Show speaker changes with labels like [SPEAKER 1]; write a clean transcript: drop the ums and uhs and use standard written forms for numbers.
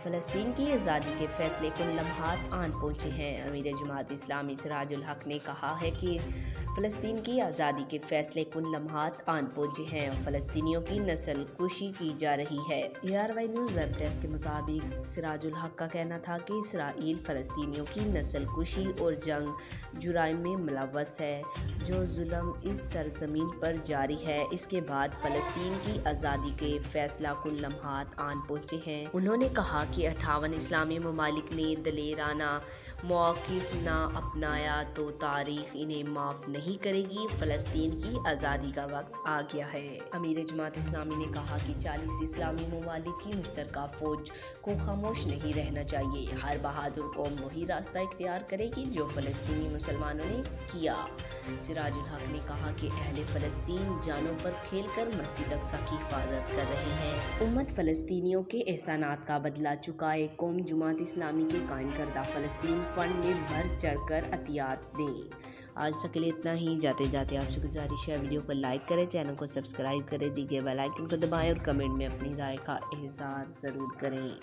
[SPEAKER 1] फ़लस्तीन की आज़ादी के फैसले को लम्हात आन पहुँचे हैं। अमीर जमात इस्लामी सिराजुल हक ने कहा है कि फ़लस्तीन की आज़ादी के फैसले को लम्हात आन पहुँचे हैं और फ़लस्तीनियों की नस्ल कुशी की जा रही है। ARY न्यूज़ वेब डेस्क के मुताबिक सिराजुल हक का कहना था कि इसराइल फ़लस्तीनियों की नस्ल कुशी और जंग जुराइम में मुलव्वस है जो जुल्म इस सरजमीन पर जारी है। इसके बाद फ़लस्तीन की आज़ादी के फैसला को लम्हात आन पहुँचे हैं। उन्होंने कहा कि 58 इस्लामी ममालिक ने दलेराना मौक़िफ़ ना अपनाया तो तारीख़ इन्हें माफ़ नहीं करेगी। फ़लस्तीन की आज़ादी का वक्त आ गया है। अमीर जमात इस्लामी ने कहा कि 40 इस्लामी ममालिक की मुश्तरका फ़ौज को खामोश नहीं रहना चाहिए। हर बहादुर कौम वही रास्ता इख्तियार करेगी जो फ़लस्तीनी मुसलमानों ने किया। सिराजुल हक ने कहा कि अहले फ़लस्तीन जानों पर खेल कर मस्जिद अक्सा की हिफाजत कर रहे हैं। उम्मत फ़लस्तीनियों के एहसानात का बदला चुकाए। कौम जमात इस्लामी के कायम करदा फ़लस्तीन फंड में बढ़ चढ़ कर अतियात दें। आज तक के लिए इतना ही। जाते जाते आपसे गुजारिश है वीडियो को लाइक करें, चैनल को सब्सक्राइब करें, दी गए बेल आइकन को दबाएं और कमेंट में अपनी राय का इज़हार ज़रूर करें।